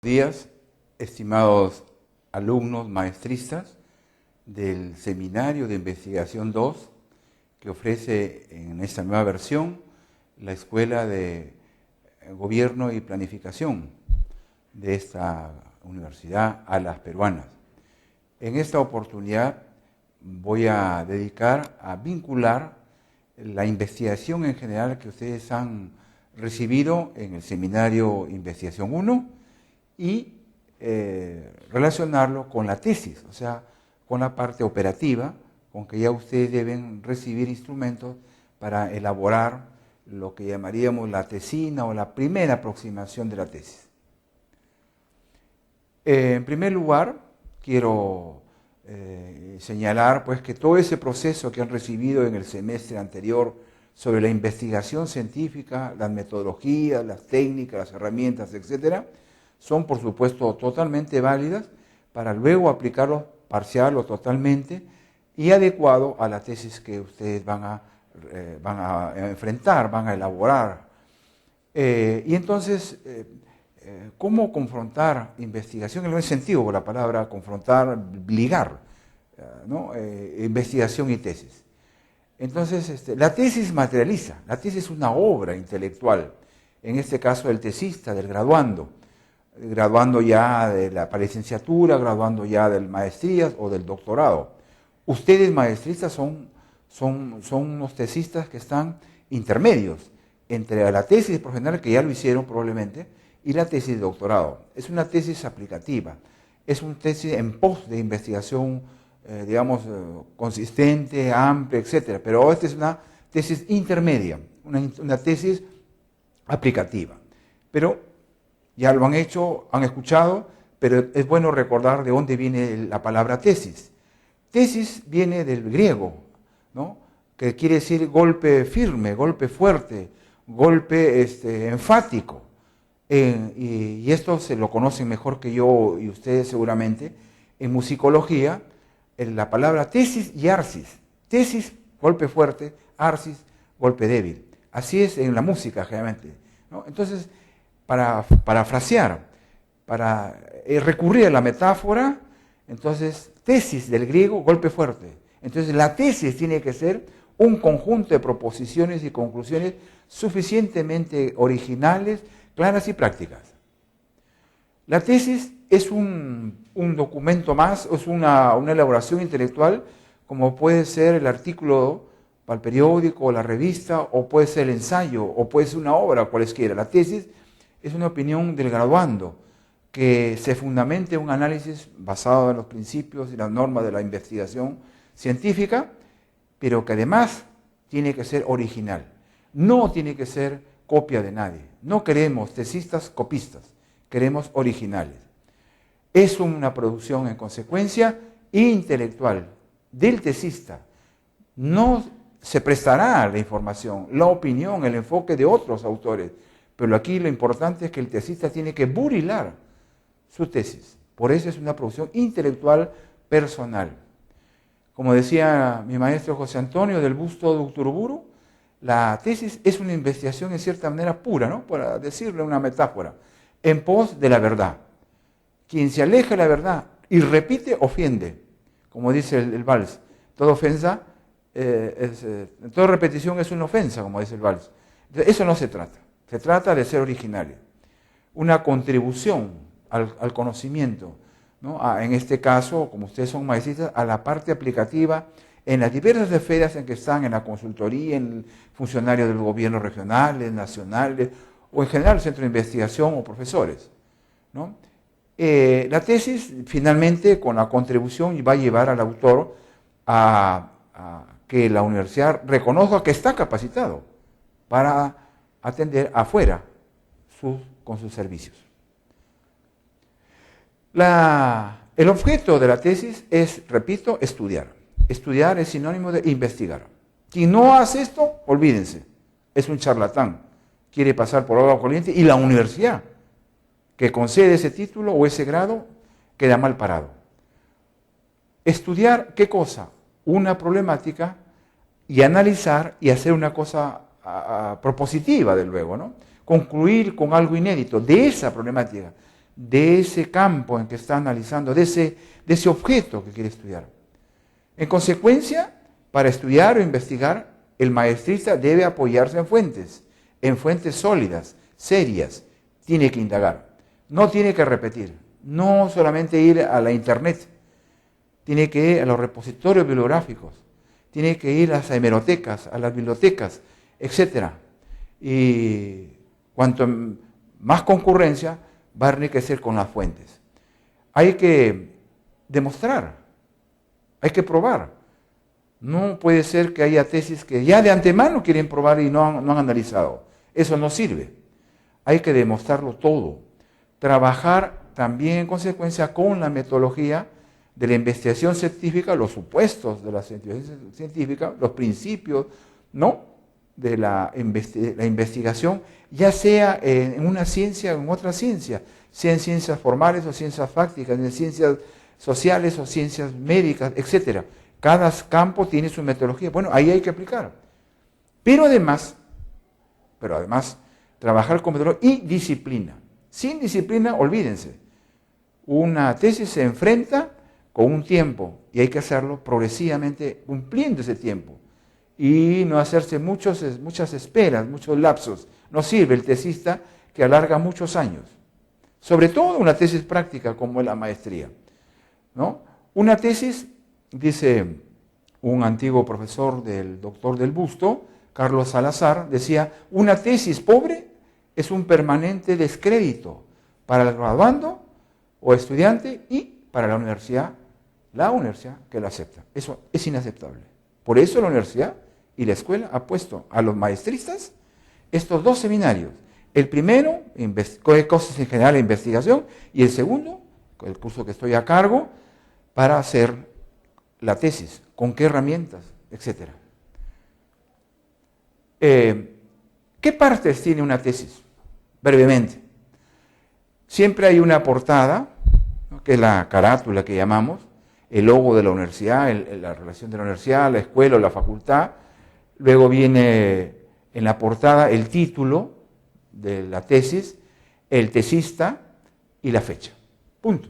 Días, estimados alumnos maestristas del Seminario de Investigación 2 que ofrece en esta nueva versión la Escuela de Gobierno y Planificación de esta universidad a las peruanas. En esta oportunidad voy a dedicar a vincular la investigación en general que ustedes han recibido en el Seminario Investigación 1 y relacionarlo con la tesis, o sea, con la parte operativa, con que ya ustedes deben recibir instrumentos para elaborar lo que llamaríamos la tesina o la primera aproximación de la tesis. En primer lugar, quiero señalar pues, que todo ese proceso que han recibido en el semestre anterior sobre la investigación científica, las metodologías, las técnicas, las herramientas, etcétera, son por supuesto totalmente válidas para luego aplicarlo parcial o totalmente y adecuado a la tesis que ustedes van a enfrentar, van a elaborar. Y entonces, ¿cómo confrontar investigación? En el buen sentido, la palabra confrontar, ligar, ¿no? Investigación y tesis. Entonces, la tesis materializa, la tesis es una obra intelectual, en este caso del tesista, del graduando ya de la licenciatura, graduando ya del maestrías o del doctorado. Ustedes maestristas son unos tesistas que están intermedios entre la tesis profesional, que ya lo hicieron probablemente, y la tesis de doctorado. Es una tesis aplicativa, es una tesis en pos de investigación, consistente, amplia, etc. Pero esta es una tesis intermedia, una tesis aplicativa. Pero ya lo han hecho, han escuchado, pero es bueno recordar de dónde viene la palabra tesis. Tesis viene del griego, ¿no? Que quiere decir golpe firme, golpe fuerte, golpe enfático. Y esto se lo conocen mejor que yo y ustedes seguramente. En musicología, la palabra tesis y arsis. Tesis, golpe fuerte, arsis, golpe débil. Así es en la música generalmente, ¿no? Entonces, para parafrasear, para recurrir a la metáfora, entonces, tesis del griego, golpe fuerte. Entonces, la tesis tiene que ser un conjunto de proposiciones y conclusiones suficientemente originales, claras y prácticas. La tesis es un documento más, es una elaboración intelectual, como puede ser el artículo para el periódico o la revista, o puede ser el ensayo, o puede ser una obra, cualesquiera. La tesis es una opinión del graduando que se fundamenta en un análisis basado en los principios y las normas de la investigación científica, pero que además tiene que ser original. No tiene que ser copia de nadie. No queremos tesistas copistas, queremos originales. Es una producción en consecuencia intelectual del tesista. No se prestará la información, la opinión, el enfoque de otros autores, pero aquí lo importante es que el tesista tiene que burilar su tesis. Por eso es una producción intelectual personal. Como decía mi maestro José Antonio del Busto de Uturuburu, la tesis es una investigación en cierta manera pura, ¿no? Para decirle una metáfora, en pos de la verdad. Quien se aleja de la verdad y repite, ofiende. Como dice el vals, toda ofensa, toda repetición es una ofensa, como dice el vals. Entonces, eso no se trata. Se trata de ser originario, una contribución al conocimiento, ¿no? En este caso, como ustedes son maestristas, a la parte aplicativa en las diversas esferas en que están, en la consultoría, en funcionarios del gobierno regionales, nacionales, o en general el centro de investigación o profesores, ¿no? La tesis, finalmente, con la contribución, va a llevar al autor a que la universidad reconozca que está capacitado para atender afuera con sus servicios. El objeto de la tesis es, repito, estudiar. Estudiar es sinónimo de investigar. Quien no hace esto, olvídense, es un charlatán. Quiere pasar por agua corriente y la universidad que concede ese título o ese grado queda mal parado. Estudiar, ¿qué cosa? Una problemática y analizar y hacer una cosa propositiva, de luego, ¿no? Concluir con algo inédito de esa problemática. de ese campo en que está analizando, de ese objeto que quiere estudiar. En consecuencia, para estudiar o investigar, el maestrista debe apoyarse en fuentes sólidas, serias. Tiene que indagar, no tiene que repetir, no solamente ir a la internet, tiene que ir a los repositorios bibliográficos, tiene que ir a las hemerotecas, a las bibliotecas, etc. Y cuanto más concurrencia, va a enriquecer con las fuentes. Hay que demostrar, hay que probar. No puede ser que haya tesis que ya de antemano quieren probar y no han analizado. Eso no sirve. Hay que demostrarlo todo. Trabajar también en consecuencia con la metodología de la investigación científica, los supuestos de la investigación científica, los principios, ¿no?, de la investigación, ya sea en una ciencia o en otra ciencia, sea en ciencias formales o ciencias fácticas, en ciencias sociales o ciencias médicas, etc. Cada campo tiene su metodología. Bueno, ahí hay que aplicar. Pero además, trabajar con metodología y disciplina. Sin disciplina, olvídense. Una tesis se enfrenta con un tiempo y hay que hacerlo progresivamente, cumpliendo ese tiempo. Y no hacerse muchas esperas, muchos lapsos. No sirve el tesista que alarga muchos años. Sobre todo una tesis práctica como es la maestría, ¿no? Una tesis, dice un antiguo profesor del doctor del Busto, Carlos Salazar, decía, una tesis pobre es un permanente descrédito para el graduando o estudiante y para la universidad que lo acepta. Eso es inaceptable. Por eso la universidad y la escuela ha puesto a los maestristas estos dos seminarios. El primero, cosas en general de investigación, y el segundo, el curso que estoy a cargo, para hacer la tesis, con qué herramientas, etc. ¿Qué partes tiene una tesis? Brevemente. Siempre hay una portada, ¿no?, que es la carátula que llamamos, el logo de la universidad, la relación de la universidad, la escuela o la facultad. Luego viene en la portada el título de la tesis, el tesista y la fecha. Punto.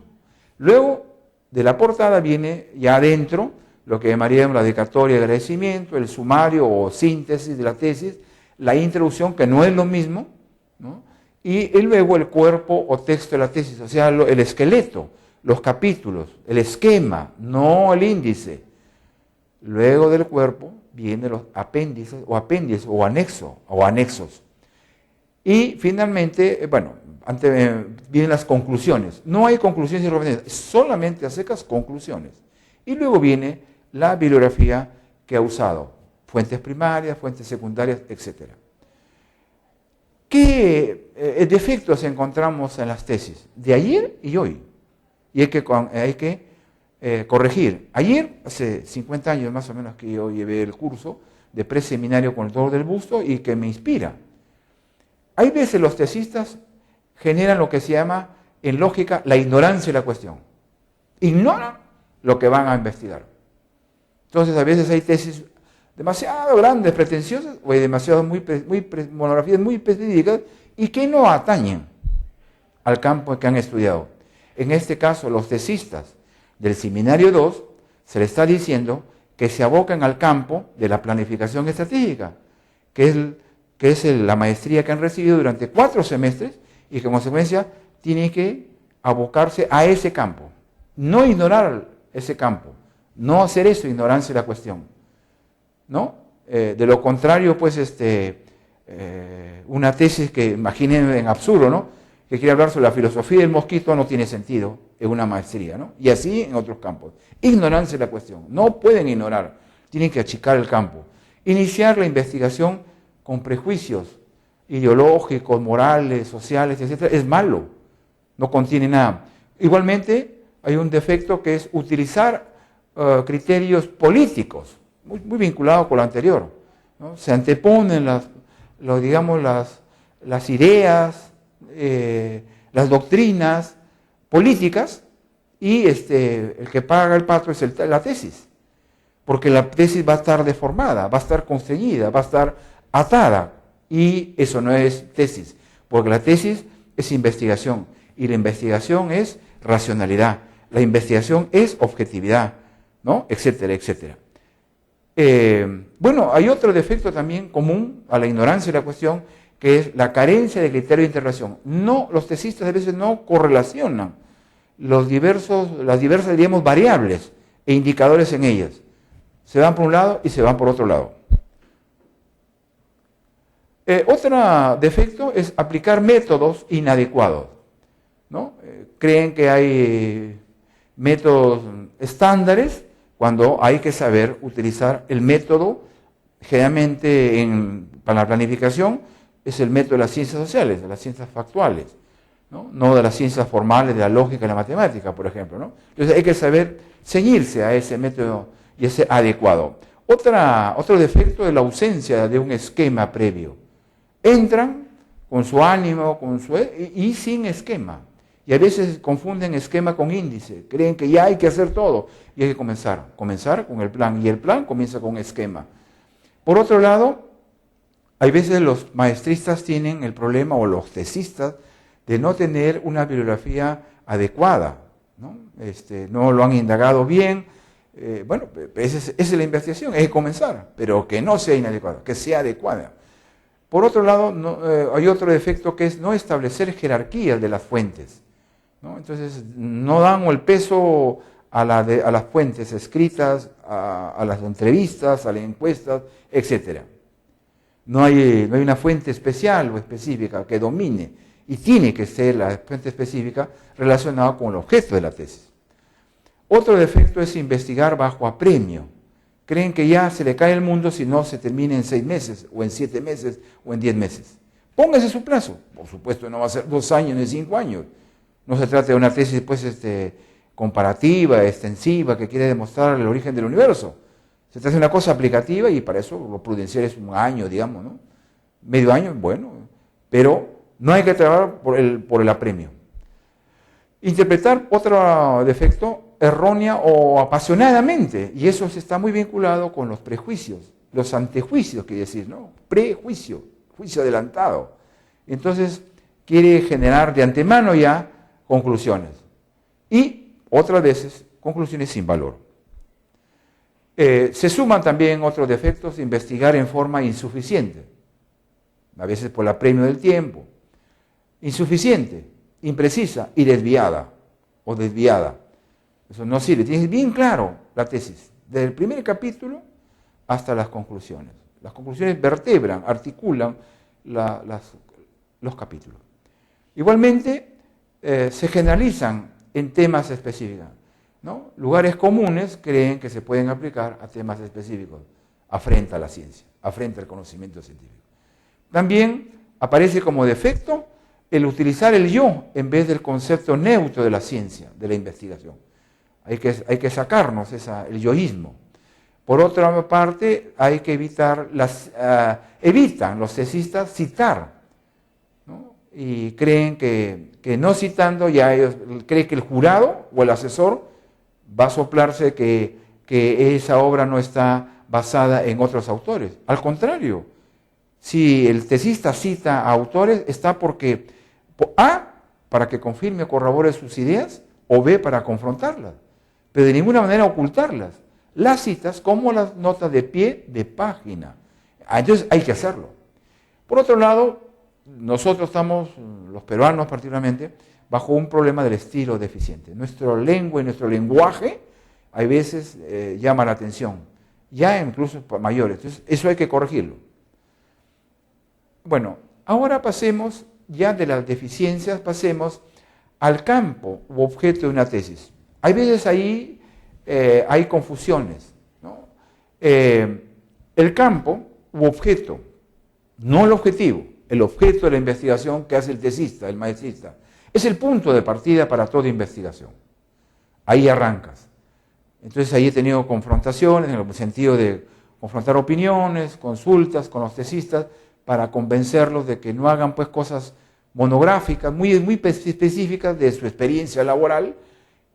Luego de la portada viene ya adentro lo que llamaríamos la dedicatoria de agradecimiento, el sumario o síntesis de la tesis, la introducción, que no es lo mismo, ¿no?, y luego el cuerpo o texto de la tesis, o sea, el esqueleto, los capítulos, el esquema, no el índice. Luego del cuerpo vienen los apéndices o anexos. Y finalmente, vienen las conclusiones. No hay conclusiones y referencias, solamente a secas conclusiones. Y luego viene la bibliografía que ha usado, fuentes primarias, fuentes secundarias, etc. ¿Qué defectos encontramos en las tesis de ayer y hoy? Y hay que corregir. Ayer, hace 50 años más o menos que yo llevé el curso de preseminario con el doctor del Busto y que me inspira. Hay veces los tesistas generan lo que se llama, en lógica, la ignorancia de la cuestión. Ignoran lo que van a investigar. Entonces, a veces hay tesis demasiado grandes, pretenciosas, o hay monografías muy específicas y que no atañen al campo que han estudiado. En este caso, los tesistas del Seminario 2 se les está diciendo que se abocan al campo de la planificación estratégica, que es la maestría que han recibido durante 4 semestres y que en consecuencia tienen que abocarse a ese campo. No ignorar ese campo, no hacer eso, ignorancia de la cuestión, ¿no? De lo contrario, pues, una tesis que imaginen en absurdo, ¿no?, que quiere hablar sobre la filosofía del mosquito, no tiene sentido en una maestría, ¿no? Y así en otros campos. Ignorancia de la cuestión. No pueden ignorar, tienen que achicar el campo. Iniciar la investigación con prejuicios ideológicos, morales, sociales, etc. es malo, no contiene nada. Igualmente, hay un defecto que es utilizar criterios políticos, muy vinculados con lo anterior, ¿no? Se anteponen las ideas, las doctrinas políticas, y el que paga el pato es la tesis, porque la tesis va a estar deformada, va a estar constreñida, va a estar atada, y eso no es tesis, porque la tesis es investigación. y la investigación es racionalidad, la investigación es objetividad, ¿no? Etcétera, etcétera. Bueno, hay otro defecto también común a la ignorancia de la cuestión, que es la carencia de criterio de interrelación. Los tesistas a veces no correlacionan las diversas, diríamos, variables e indicadores en ellas. Se van por un lado y se van por otro lado. Otro defecto es aplicar métodos inadecuados, ¿no? Creen que hay métodos estándares cuando hay que saber utilizar el método, generalmente para la planificación, es el método de las ciencias sociales, de las ciencias factuales, no de las ciencias formales, de la lógica y la matemática, por ejemplo, ¿no? Entonces hay que saber ceñirse a ese método y ese adecuado. Otro defecto es la ausencia de un esquema previo. Entran con su ánimo y sin esquema. Y a veces confunden esquema con índice. Creen que ya hay que hacer todo. Y hay que comenzar con el plan. Y el plan comienza con un esquema. Por otro lado, hay veces los maestristas tienen el problema, o los tesistas, de no tener una bibliografía adecuada, ¿no? No lo han indagado bien. Bueno, esa es la investigación, hay que comenzar, pero que no sea inadecuada, que sea adecuada. Por otro lado, hay otro defecto que es no establecer jerarquías de las fuentes, ¿no? Entonces, no dan el peso a las fuentes escritas, a las entrevistas, a las encuestas, etc. No hay una fuente especial o específica que domine, y tiene que ser la fuente específica relacionada con el objeto de la tesis. Otro defecto es investigar bajo apremio. Creen que ya se le cae el mundo si no se termina en 6 meses, o en 7 meses, o en 10 meses. Póngase su plazo. Por supuesto, no va a ser 2 años ni 5 años. No se trata de una tesis pues, comparativa, extensiva, que quiere demostrar el origen del universo. Se trata de una cosa aplicativa y para eso lo prudencial es 1 año, digamos, ¿no? Medio año, bueno, pero no hay que trabajar por el apremio. Interpretar otro defecto errónea o apasionadamente, y eso está muy vinculado con los prejuicios, los antejuicios, quiere decir, ¿no? Prejuicio, juicio adelantado. Entonces, quiere generar de antemano ya conclusiones. Y otras veces, conclusiones sin valor. Se suman también otros defectos, investigar en forma insuficiente, a veces por el apremio del tiempo, insuficiente, imprecisa y desviada o desviada. Eso no sirve, tienes bien claro la tesis, desde el primer capítulo hasta las conclusiones. Las conclusiones vertebran, articulan los capítulos. Igualmente, se generalizan en temas específicos, ¿no? Lugares comunes creen que se pueden aplicar a temas específicos, afrenta a la ciencia, afrenta al conocimiento científico. También aparece como defecto el utilizar el yo en vez del concepto neutro de la ciencia, de la investigación. Hay que sacarnos el yoísmo. Por otra parte, hay que evitan los tesistas citar, ¿no? Y creen que no citando, ya ellos creen que el jurado o el asesor va a soplarse que esa obra no está basada en otros autores. Al contrario, si el tesista cita a autores, está porque A, para que confirme o corrobore sus ideas, o B, para confrontarlas, pero de ninguna manera ocultarlas. Las citas como las notas de pie de página. Entonces hay que hacerlo. Por otro lado, nosotros estamos, los peruanos particularmente, bajo un problema del estilo deficiente. Nuestra lengua y nuestro lenguaje a veces llama la atención, ya incluso para mayores. Entonces eso hay que corregirlo. Bueno, ahora pasemos ya de las deficiencias, pasemos al campo u objeto de una tesis. Hay veces ahí hay confusiones, ¿no? El campo u objeto, no el objetivo, el objeto de la investigación que hace el tesista, el maestrista, es el punto de partida para toda investigación. Ahí arrancas. Entonces ahí he tenido confrontaciones, en el sentido de confrontar opiniones, consultas con los tesistas, para convencerlos de que no hagan pues cosas monográficas, muy específicas de su experiencia laboral,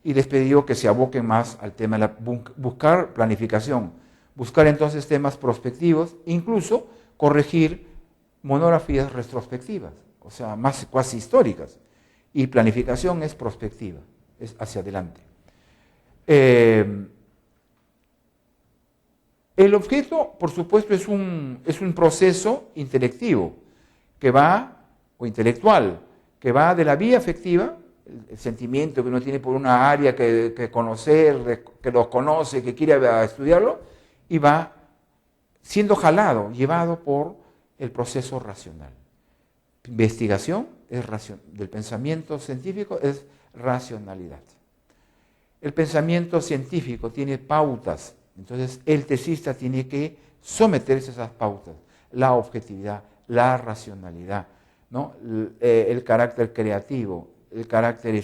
y les pedí que se aboquen más al tema de buscar planificación, buscar entonces temas prospectivos, incluso corregir monografías retrospectivas, o sea, más cuasi históricas. Y planificación es prospectiva, es hacia adelante. El objeto, por supuesto, es un proceso intelectivo que va, o intelectual, que va de la vía afectiva, el sentimiento que uno tiene por una área que conocer, que lo conoce, que quiere estudiarlo, y va siendo jalado, llevado por el proceso racional. Investigación del pensamiento científico es racionalidad. El pensamiento científico tiene pautas, entonces el tesista tiene que someterse a esas pautas, la objetividad, la racionalidad, ¿no? El carácter creativo, el carácter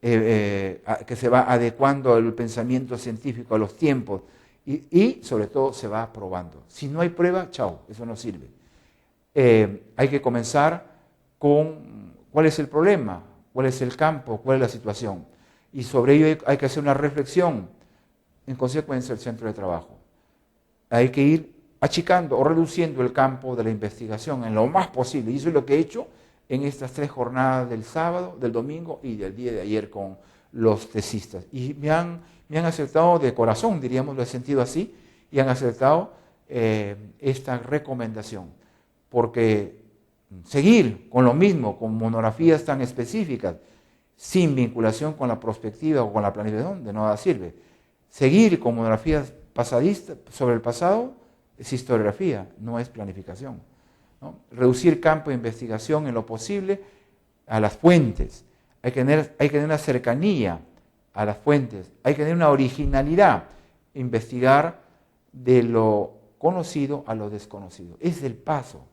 que se va adecuando al pensamiento científico a los tiempos y sobre todo se va probando. Si no hay prueba, chao, eso no sirve. Hay que comenzar con cuál es el problema, cuál es el campo, cuál es la situación. Y sobre ello hay que hacer una reflexión, en consecuencia el centro de trabajo. Hay que ir achicando o reduciendo el campo de la investigación en lo más posible. Y eso es lo que he hecho en estas 3 jornadas del sábado, del domingo y del día de ayer con los tesistas. Y me han aceptado de corazón, diríamos, lo he sentido así, y han aceptado esta recomendación. Porque seguir con lo mismo, con monografías tan específicas, sin vinculación con la prospectiva o con la planificación, de nada sirve. Seguir con monografías pasadistas sobre el pasado es historiografía, no es planificación, ¿no? Reducir campo de investigación en lo posible a las fuentes. Hay que tener una cercanía a las fuentes, hay que tener una originalidad, investigar de lo conocido a lo desconocido. Es el paso,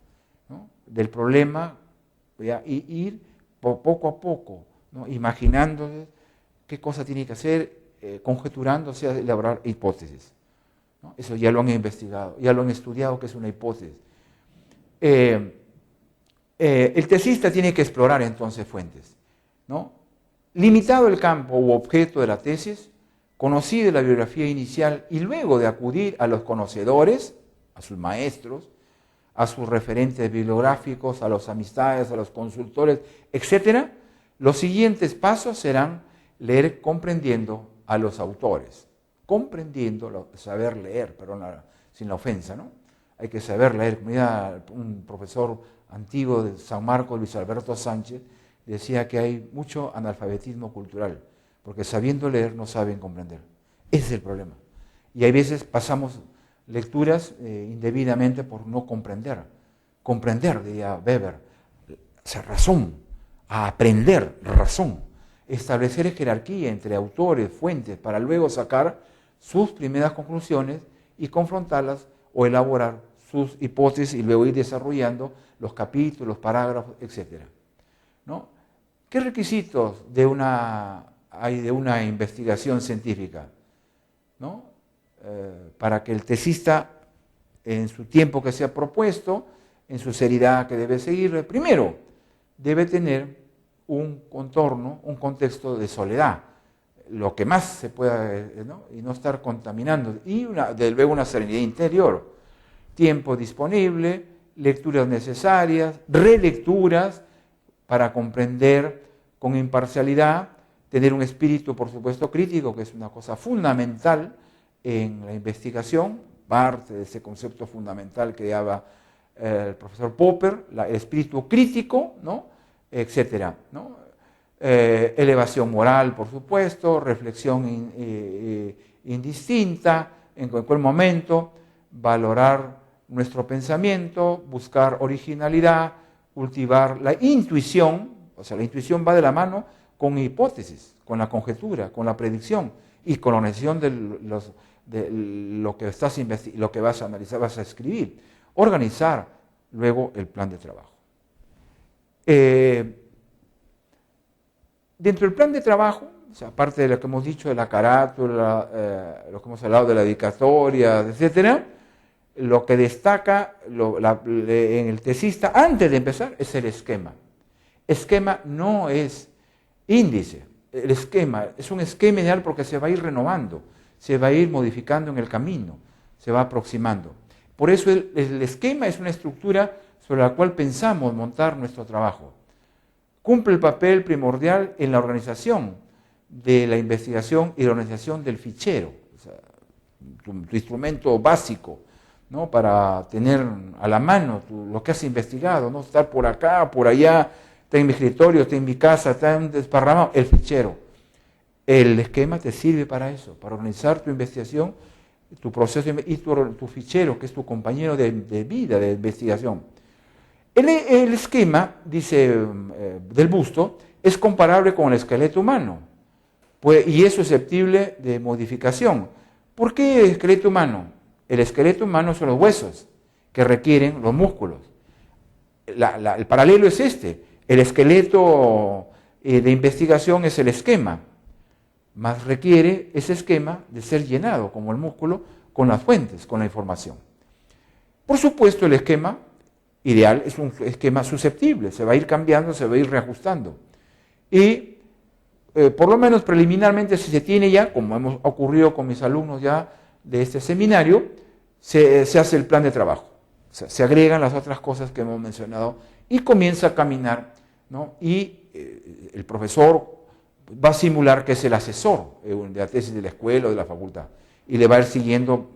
¿no? Del problema, y ir poco a poco, ¿no? Imaginándose qué cosa tiene que hacer, conjeturándose a elaborar hipótesis, ¿no? Eso ya lo han investigado, ya lo han estudiado, que es una hipótesis. El tesista tiene que explorar entonces fuentes, ¿no? Limitado el campo u objeto de la tesis, conocida la bibliografía inicial y luego de acudir a los conocedores, a sus maestros, a sus referentes bibliográficos, a las amistades, a los consultores, etc., los siguientes pasos serán leer comprendiendo a los autores. Comprendiendo, saber leer, perdón, sin la ofensa, ¿no? Hay que saber leer. Como decía un profesor antiguo de San Marcos, Luis Alberto Sánchez, decía que hay mucho analfabetismo cultural, porque sabiendo leer no saben comprender. Ese es el problema. Y hay veces pasamos lecturas indebidamente por no comprender. Comprender, diría Weber, hacer razón, a aprender razón. Establecer jerarquía entre autores, fuentes, para luego sacar sus primeras conclusiones y confrontarlas o elaborar sus hipótesis y luego ir desarrollando los capítulos, los parágrafos, etc., ¿no? ¿Qué requisitos hay de una investigación científica, ¿no? Para que el tesista, en su tiempo que se ha propuesto, en su seriedad que debe seguir, primero, debe tener un contorno, un contexto de soledad, lo que más se pueda, ¿no? Y no estar contaminando, y luego una serenidad interior, tiempo disponible, lecturas necesarias, relecturas para comprender con imparcialidad, tener un espíritu, por supuesto, crítico, que es una cosa fundamental en la investigación, parte de ese concepto fundamental que daba el profesor Popper, el espíritu crítico, ¿no? Etcétera, ¿no? Elevación moral, por supuesto, reflexión indistinta, en cualquier momento, valorar nuestro pensamiento, buscar originalidad, cultivar la intuición, o sea, la intuición va de la mano con hipótesis, con la conjetura, con la predicción y con la organización de lo que lo que vas a analizar, vas a escribir. Organizar luego el plan de trabajo. Dentro del plan de trabajo, o sea, aparte de lo que hemos dicho de la carátula, lo que hemos hablado de la dedicatoria, etcétera, lo que destaca en el tesista, antes de empezar, es el esquema. Esquema no es índice. El esquema es un esquema ideal porque se va a ir renovando, se va a ir modificando en el camino, se va aproximando. Por eso el esquema es una estructura sobre la cual pensamos montar nuestro trabajo. cumple el papel primordial en la organización de la investigación y la organización del fichero, o sea, tu instrumento básico, ¿no? Para tener a la mano lo que has investigado, no estar por acá, por allá, está en mi escritorio, está en mi casa, está en desparramado, el fichero. El esquema te sirve para eso, para organizar tu investigación, tu proceso y tu fichero, que es tu compañero de vida, de investigación. El esquema, dice del busto, es comparable con el esqueleto humano y es susceptible de modificación. ¿Por qué el esqueleto humano? El esqueleto humano son los huesos que requieren los músculos. El paralelo es este. El esqueleto de investigación es el esquema, más requiere ese esquema de ser llenado, como el músculo, con las fuentes, con la información. Por supuesto, el esquema ideal es un esquema susceptible, se va a ir cambiando, se va a ir reajustando. Y por lo menos preliminarmente, si se tiene ya, como hemos ocurrido con mis alumnos ya de este seminario, se hace el plan de trabajo. O sea, se agregan las otras cosas que hemos mencionado y comienza a caminar, ¿no? Y el profesor va a simular que es el asesor de la tesis de la escuela o de la facultad y le va a ir siguiendo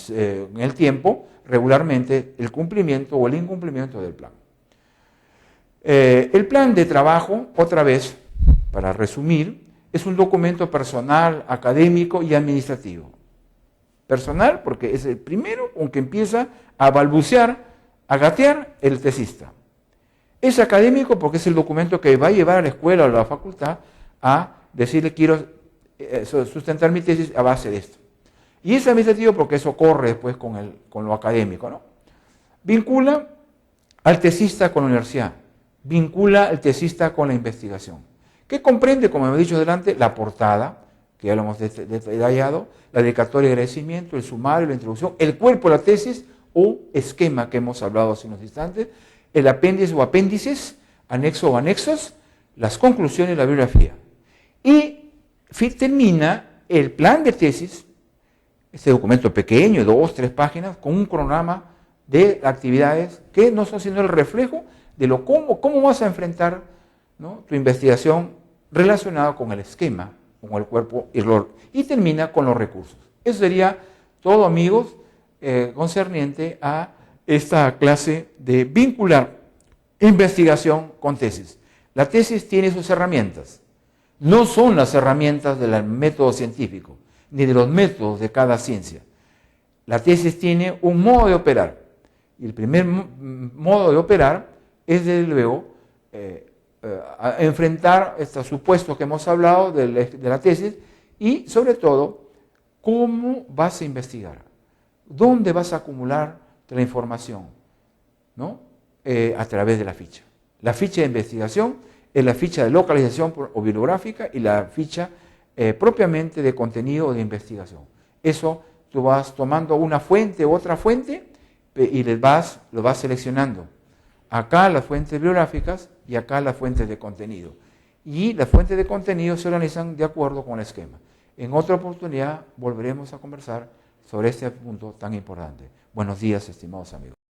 en el tiempo regularmente el cumplimiento o el incumplimiento del plan. El plan de trabajo, otra vez, para resumir, es un documento personal, académico y administrativo. Personal porque es el primero con que empieza a balbucear, a gatear el tesista. Es académico porque es el documento que va a llevar a la escuela o a la facultad a decirle quiero sustentar mi tesis a base de esto. Y es administrativo porque eso corre después con lo académico, ¿no? Vincula al tesista con la universidad, vincula al tesista con la investigación, que comprende, como hemos dicho delante, la portada, que ya lo hemos detallado, la dedicatoria de agradecimiento, el sumario, la introducción, el cuerpo de la tesis o esquema que hemos hablado hace unos instantes, el apéndice o apéndices, anexo o anexos, las conclusiones y la bibliografía. Y termina el plan de tesis, este documento pequeño, 2, 3 páginas, con un cronograma de actividades que no son sino el reflejo de cómo vas a enfrentar, ¿no?, tu investigación relacionada con el esquema, con el cuerpo y termina con los recursos. Eso sería todo, amigos, concerniente a esta clase de vincular investigación con tesis. La tesis tiene sus herramientas. No son las herramientas del método científico, ni de los métodos de cada ciencia. La tesis tiene un modo de operar. Y el primer modo de operar es, desde luego, enfrentar estos supuestos que hemos hablado de la tesis y, sobre todo, cómo vas a investigar, dónde vas a acumular la información, ¿no? A través de la ficha. La ficha de investigación es la ficha de localización o bibliográfica y la ficha propiamente de contenido o de investigación. Eso tú vas tomando una fuente u otra fuente y lo vas seleccionando. Acá las fuentes bibliográficas y acá las fuentes de contenido. Y las fuentes de contenido se organizan de acuerdo con el esquema. En otra oportunidad volveremos a conversar sobre este punto tan importante. Buenos días, estimados amigos.